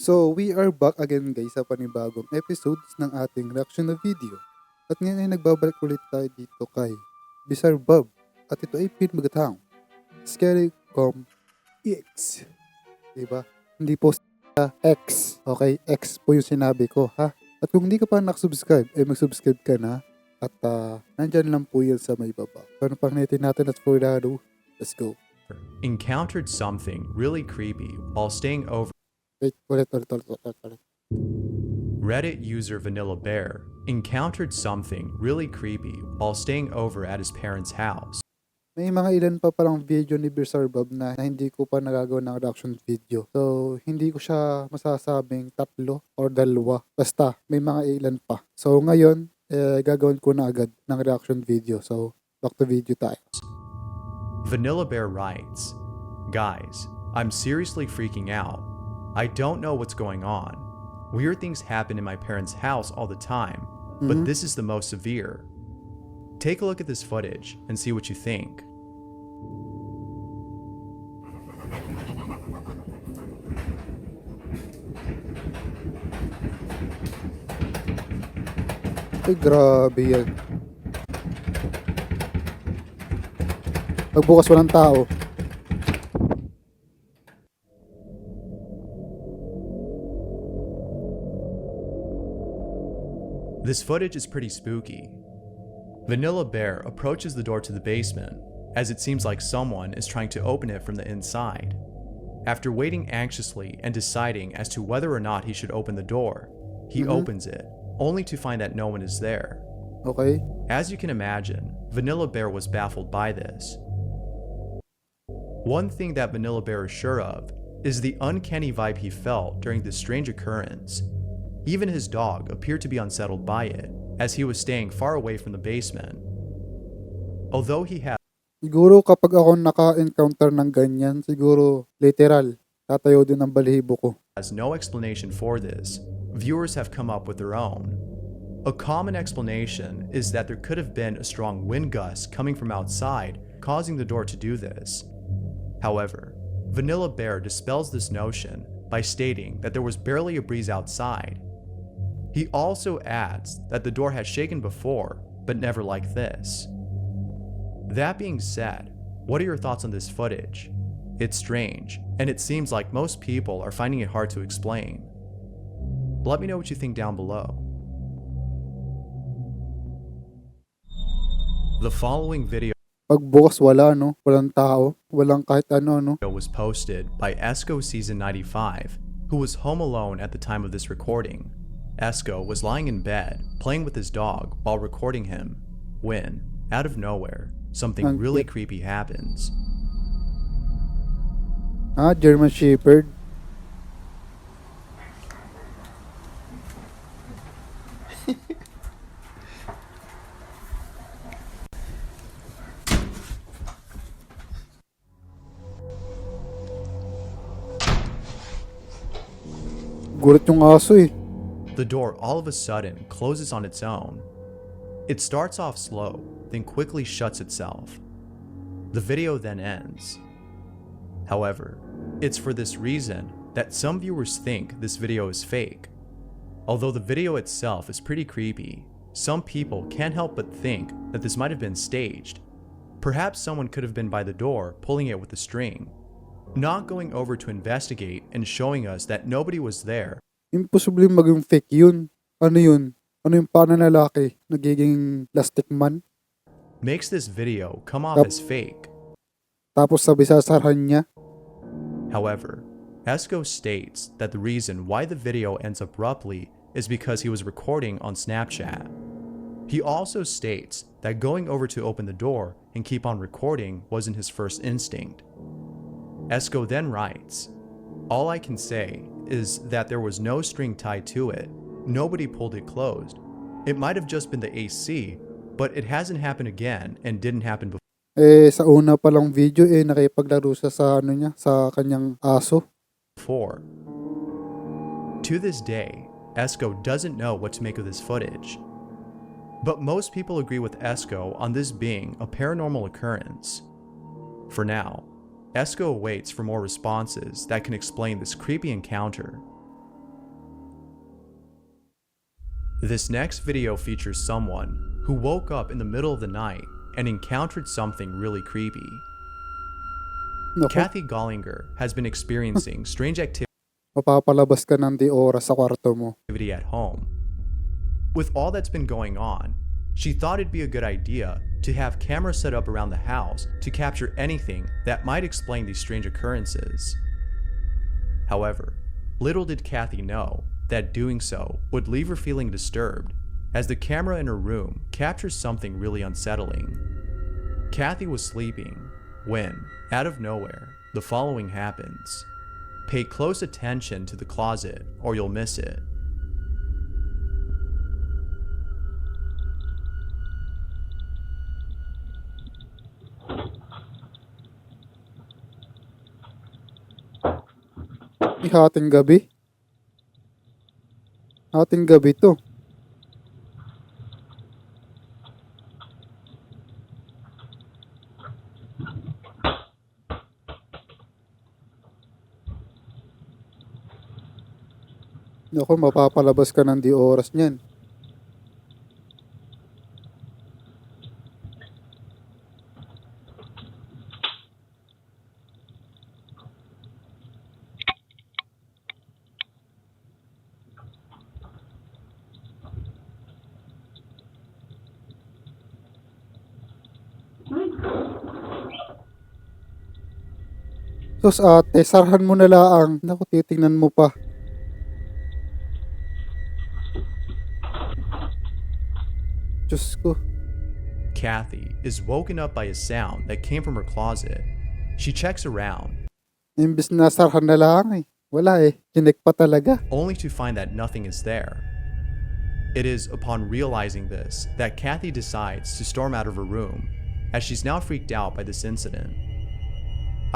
So, we are back again guys sa panibagong episodes ng ating reaction na video. At ngayon ay nagbabalik ulit tayo dito kay Bizarre Bob. At ito ay pinmagatang Scary Com EX. Diba? Hindi po sa X. Okay? X po yung sinabi ko, ha? At kung hindi ka pa nakasubscribe, ay mag-subscribe ka na. At nandyan lang po yan sa may baba. Paano pang natin at for laro? Let's go. Encountered something really creepy while staying over. Wait. Reddit user Vanilla Bear encountered something really creepy while staying over at his parents' house. May mga ilan pa palang video ni Bizarre Bob na hindi ko pa nagagawa ng reaction video. So, hindi ko siya masasabing tatlo or dalawa. Basta, may mga ilan pa. So, ngayon, gagawin ko na agad ng reaction video. So, back to video tayo. Vanilla Bear writes, "Guys, I'm seriously freaking out. I don't know what's going on. Weird things happen in my parents' house all the time, but this is the most severe. Take a look at this footage and see what you think." Ay, grabe yan. Pagbukas walang tao. This footage is pretty spooky. Vanilla Bear approaches the door to the basement, as it seems like someone is trying to open it from the inside. After waiting anxiously and deciding as to whether or not he should open the door, he opens it, only to find that no one is there. Okay. As you can imagine, Vanilla Bear was baffled by this. One thing that Vanilla Bear is sure of is the uncanny vibe he felt during this strange occurrence. Even his dog appeared to be unsettled by it, as he was staying far away from the basement. Although he had Siguro kapag ako naka-encounter ng ganyan, siguro literal, tatayo din ang balahibo ko. has no explanation for this, viewers have come up with their own. A common explanation is that there could have been a strong wind gust coming from outside, causing the door to do this. However, Vanilla Bear dispels this notion by stating that there was barely a breeze outside. He also adds that the door has shaken before, but never like this. That being said, what are your thoughts on this footage? It's strange, and it seems like most people are finding it hard to explain. Let me know what you think down below. The following video Pagbukas wala, no? Walang tao. Walang kahit ano, no? was posted by Esco Season 95, who was home alone at the time of this recording. Esco was lying in bed, playing with his dog while recording him, when, out of nowhere, something really creepy happens. German Shepherd. Gulat yung aso eh. The door all of a sudden closes on its own. It starts off slow, then quickly shuts itself. The video then ends. However, it's for this reason that some viewers think this video is fake. Although the video itself is pretty creepy, some people can't help but think that this might have been staged. Perhaps someone could have been by the door pulling it with a string, not going over to investigate and showing us that nobody was there. Imposible maging fake yun. Ano yun? Ano yung pananalaki? Nagiging plastic man? Makes this video come off as fake. Tapos sabi sasarahan niya. However, Esco states that the reason why the video ends abruptly is because he was recording on Snapchat. He also states that going over to open the door and keep on recording wasn't his first instinct. Esco then writes, "All I can say is that there was no string tied to it. Nobody pulled it closed. It might have just been the AC, but it hasn't happened again and didn't happen before." Sa una palang video, nakipaglaro siya sa ano niya, sa kanyang aso. To this day, Esco doesn't know what to make of this footage. But most people agree with Esco on this being a paranormal occurrence. For now, Esco waits for more responses that can explain this creepy encounter. This next video features someone who woke up in the middle of the night and encountered something really creepy. Naku, Kathy Gollinger has been experiencing strange mapapalabas ka ng di oras sa kwarto mo. activity at home. With all that's been going on, she thought it'd be a good idea to have cameras set up around the house to capture anything that might explain these strange occurrences. However, little did Kathy know that doing so would leave her feeling disturbed, as the camera in her room captures something really unsettling. Kathy was sleeping when, out of nowhere, the following happens. Pay close attention to the closet or you'll miss it. Hating gabi. Hating gabi to. Naku, mapapalabas ka ng di oras niyan. Sus ate, sarhan mo na laang. Naku, titingnan mo pa. Diyos ko. Kathy is woken up by a sound that came from her closet. She checks around, Imbis na sarhan na laang eh. Wala eh. Chinek pa talaga. only to find that nothing is there. It is upon realizing this that Kathy decides to storm out of her room, as she's now freaked out by this incident.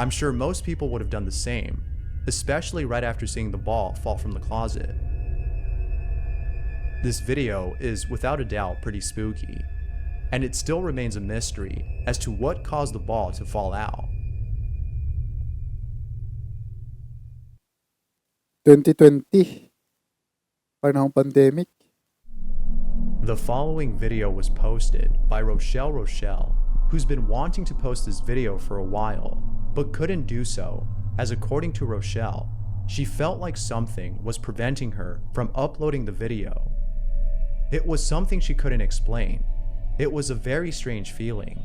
I'm sure most people would have done the same, especially right after seeing the ball fall from the closet. This video is without a doubt pretty spooky, and it still remains a mystery as to what caused the ball to fall out. 2020. Panahong pandemic. The following video was posted by Rochelle, who's been wanting to post this video for a while, but couldn't do so, as according to Rochelle, she felt like something was preventing her from uploading the video. It was something she couldn't explain. It was a very strange feeling.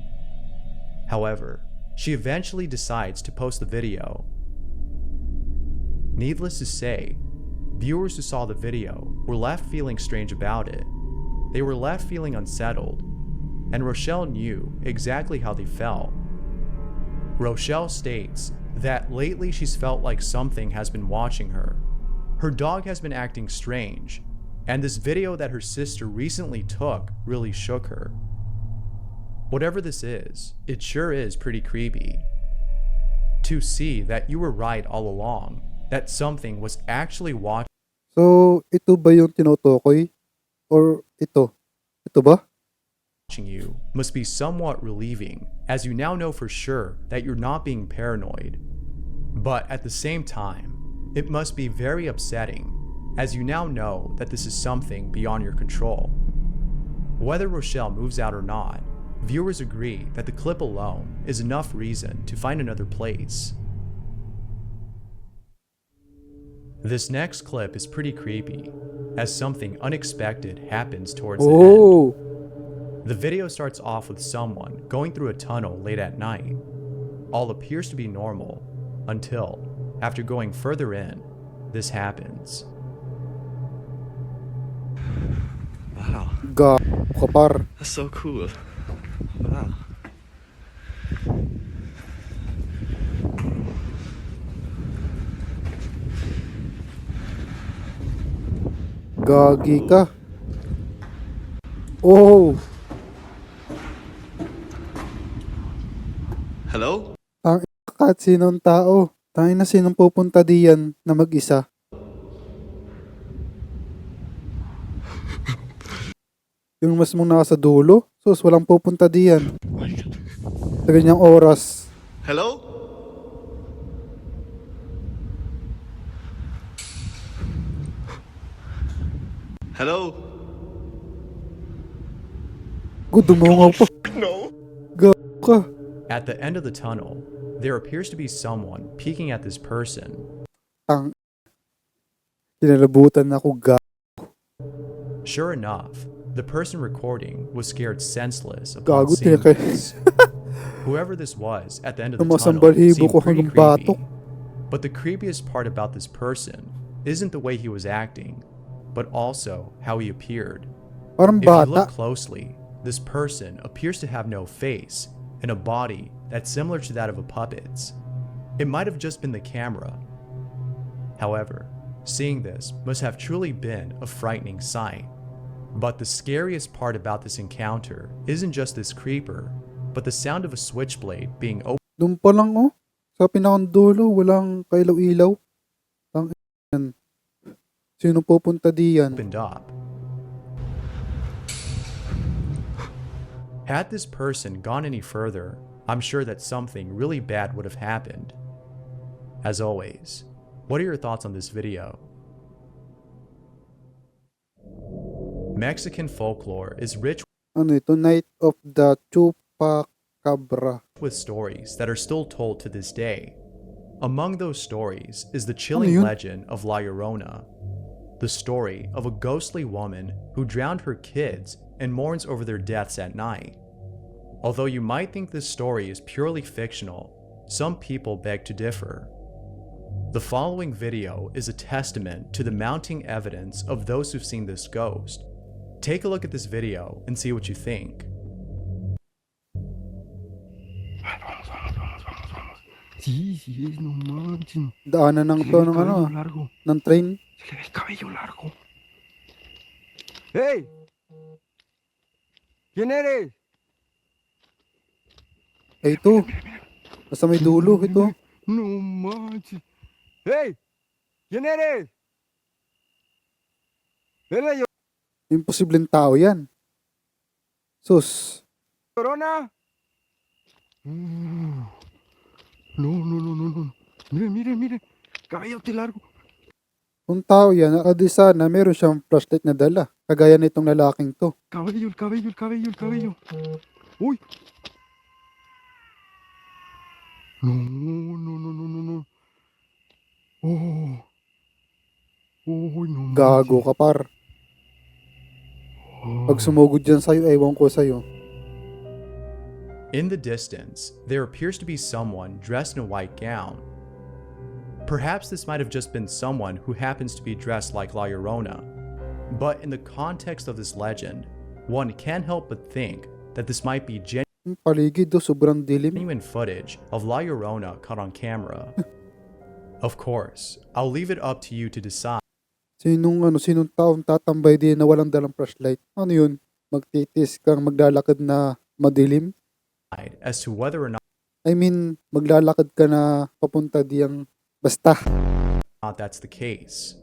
However, she eventually decides to post the video. Needless to say, viewers who saw the video were left feeling strange about it. They were left feeling unsettled, and Rochelle knew exactly how they felt. Rochelle states that lately she's felt like something has been watching her. Her dog has been acting strange, and this video that her sister recently took really shook her. Whatever this is, it sure is pretty creepy. To see that you were right all along, that something was actually watching So, ito ba yung tinutukoy? Or ito? Ito ba? you must be somewhat relieving, as you now know for sure that you're not being paranoid. But at the same time, it must be very upsetting, as you now know that this is something beyond your control. Whether Rochelle moves out or not, viewers agree that the clip alone is enough reason to find another place. This next clip is pretty creepy, as something unexpected happens towards the end. Oh! The video starts off with someone going through a tunnel late at night. All appears to be normal, until, after going further in, this happens. Wow, Kapar. that's so cool. Wow. Gagi ka. Oh! Hello? Kahit sinong tao. Tangin na sinong pupunta diyan na mag-isa. Yung mas mong nasa dulo. Sus, walang pupunta diyan. Sa ganyang oras. Hello? Hello? Dumungaw pa. No. Gago ka. At the end of the tunnel, there appears to be someone peeking at this person. Tang. Kinalabutan ako Sure enough, the person recording was scared senseless upon Gago, seeing tinakay. this. Whoever this was at the end of the tunnel Tumasambalhibo seemed ko pretty hanggang batok. creepy. But the creepiest part about this person isn't the way he was acting, but also how he appeared. Parang If you look bata. closely, this person appears to have no face and a body that's similar to that of a puppet's. It might have just been the camera. However, seeing this must have truly been a frightening sight. But the scariest part about this encounter isn't just this creeper, but the sound of a switchblade being Doon pa lang oh. Sa pinakang dulo, walang kailaw-ilaw. Tang yan. Sino pupunta diyan? opened up. Had this person gone any further, I'm sure that something really bad would have happened. As always, what are your thoughts on this video? Mexican folklore is rich Ano ito? Night of the Chupacabra. with stories that are still told to this day. Among those stories is the chilling yun? legend of La Llorona, the story of a ghostly woman who drowned her kids and mourns over their deaths at night. Although you might think this story is purely fictional, some people beg to differ. The following video is a testament to the mounting evidence of those who've seen this ghost. Take a look at this video and see what you think. Sí, sí, no manches. Daanan ng to ng ano, largo. ng train. Se le ve el cabello largo. ¡Hey! ¿Quién eres? Ay ito. Nasa may dulo ito. No manches. ¡Hey! ¿Quién eres? ¿Eres la Imposibleng tao yan. Sus. Llorona? No, no, no, no, no. Mire, mire, mire. Cabellote largo. Kung tao yan, adi sana meron siyang flashlight na dala. Kagaya nitong lalaking to. Cabello, el cabello, el cabello, el cabello. Uy. No, no, no, no, no, no. Oh. Oh, no. Gago ka par. Pag sumugod dyan sa'yo, ewan ko sa'yo. In the distance, there appears to be someone dressed in a white gown. Perhaps this might have just been someone who happens to be dressed like La Llorona. But in the context of this legend, one can't help but think that this might be Yung paligid do, sobrang dilim. genuine footage of La Llorona caught on camera. Of course, I'll leave it up to you to decide Sinong taong tatambay din na walang dalang flashlight? Ano yun? Magtitis kang maglalakad na madilim? as to whether or I mean, maglalakad ka na papunta diyang basta. not that's the case.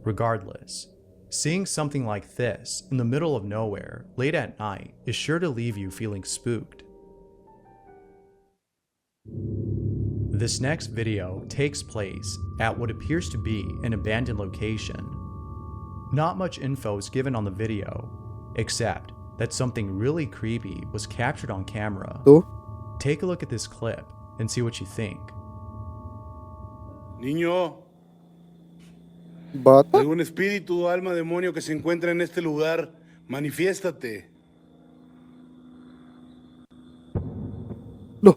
Regardless, seeing something like this in the middle of nowhere late at night is sure to leave you feeling spooked. This next video takes place at what appears to be an abandoned location. Not much info is given on the video, except that something really creepy was captured on camera. To? Take a look at this clip and see what you think. Niño, Bata? algún espíritu o alma demonio que se encuentra en este lugar, manifiéstate. Lo.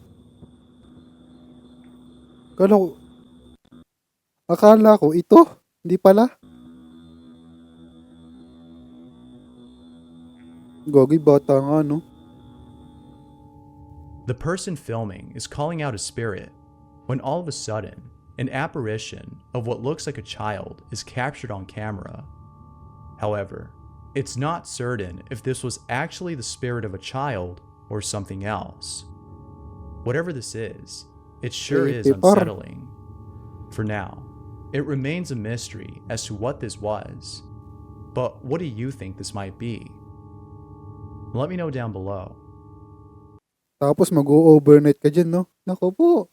Akala ko ito. Hindi pala. Gogi, bata nga, no? The person filming is calling out a spirit when all of a sudden, an apparition of what looks like a child is captured on camera. However, it's not certain if this was actually the spirit of a child or something else. Whatever this is, it sure is Creepy par. unsettling. For now, it remains a mystery as to what this was. But what do you think this might be? Let me know down below. Tapos mag-overnight ka dyan, no? Nako po.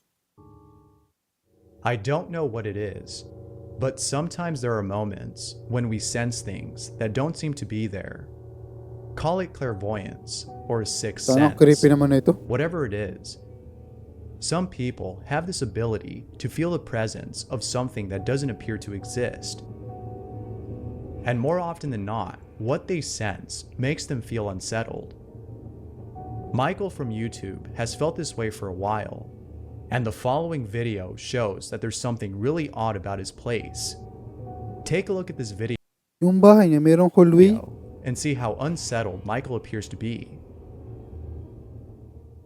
I don't know what it is, but sometimes there are moments when we sense things that don't seem to be there. Call it clairvoyance or a sixth Sana sense, creepy naman na ito. whatever it is. Some people have this ability to feel the presence of something that doesn't appear to exist. And more often than not, what they sense makes them feel unsettled. Michael from YouTube has felt this way for a while, and the following video shows that there's something really odd about his place. Take a look at this video Yung bahay niya, mayroong hallway. and see how unsettled Michael appears to be.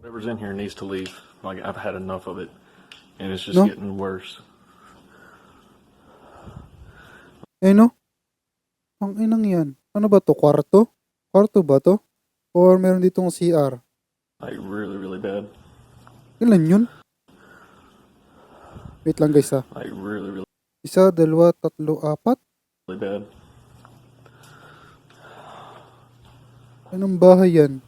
Whatever's in here needs to leave. Like, I've had enough of it, and it's just No? getting worse. No? Ang inang yan. Ano ba to? Kwarto? Kwarto ba to? Or meron ditong CR? Like, really, really bad. Ilan yun? Wait lang guys ha. Like, really, really, Isa, dalawa, tatlo, apat? really bad. Anong bahay yan?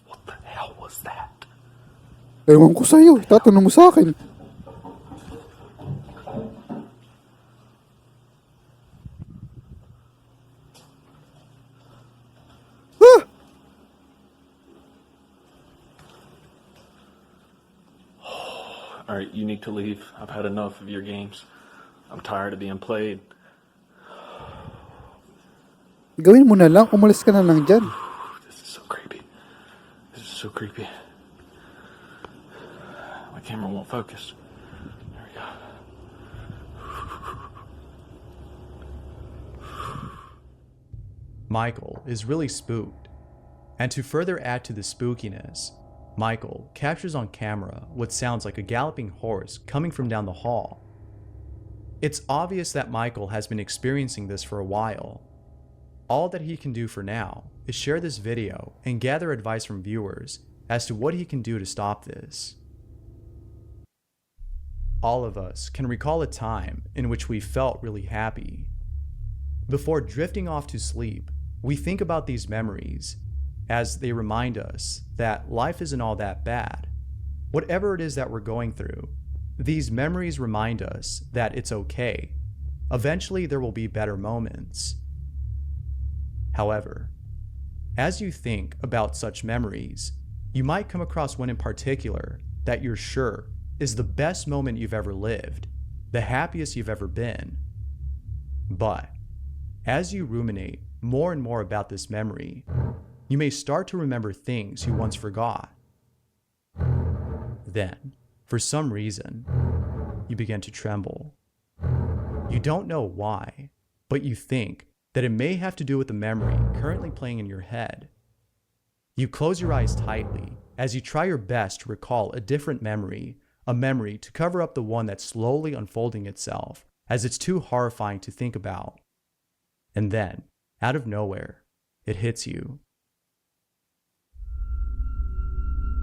What the hell was that? Ewan ko sa'yo. Tatanong mo sa akin. Alright, you need to leave. I've had enough of your games. I'm tired of being played. Gawin mo na lang. Umalis ka na lang dyan. This is so creepy. This is so creepy. My camera won't focus. There we go. Michael is really spooked. And to further add to the spookiness, Michael captures on camera what sounds like a galloping horse coming from down the hall. It's obvious that Michael has been experiencing this for a while. All that he can do for now is share this video and gather advice from viewers as to what he can do to stop this. All of us can recall a time in which we felt really happy. Before drifting off to sleep, we think about these memories as they remind us that life isn't all that bad. Whatever it is that we're going through, these memories remind us that it's okay. Eventually, there will be better moments. However, as you think about such memories, you might come across one in particular that you're sure is the best moment you've ever lived, the happiest you've ever been. But as you ruminate more and more about this memory, you may start to remember things you once forgot. Then, for some reason, you begin to tremble. You don't know why, but you think that it may have to do with the memory currently playing in your head. You close your eyes tightly as you try your best to recall a different memory, a memory to cover up the one that's slowly unfolding itself as it's too horrifying to think about. And then, out of nowhere, it hits you.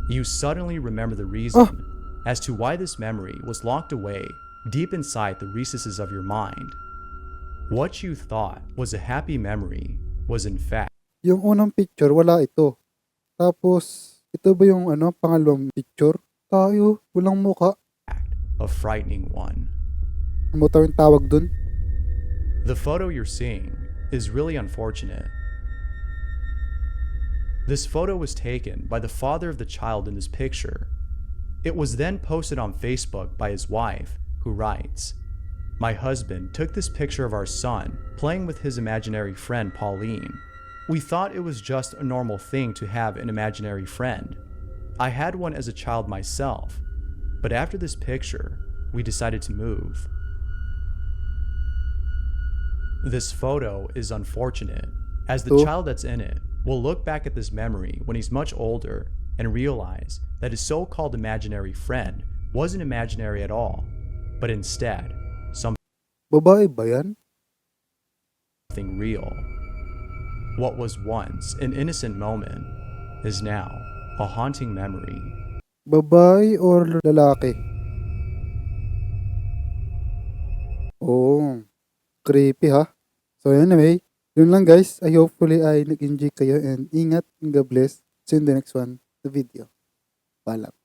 You suddenly remember the reason as to why this memory was locked away deep inside the recesses of your mind. What you thought was a happy memory was in fact Yung unang picture, wala ito. Tapos, ito ba yung pangalawang picture? Tayo, walang muka. a frightening one. Ano tawag yung tawag dun? The photo you're seeing is really unfortunate. This photo was taken by the father of the child in this picture. It was then posted on Facebook by his wife, who writes, "My husband took this picture of our son playing with his imaginary friend Pauline. We thought it was just a normal thing to have an imaginary friend. I had one as a child myself, but after this picture, we decided to move." This photo is unfortunate, as the Oh. child that's in it will look back at this memory when he's much older and realize that his so-called imaginary friend wasn't imaginary at all, but instead Babae ba yan? something real. What was once an innocent moment is now a haunting memory. Babae or lalaki? Oh, creepy ha. So anyway, yun lang guys. I hopefully ay nag-enjoy kayo and ingat and God bless. See you in the next one, the video. Paalam.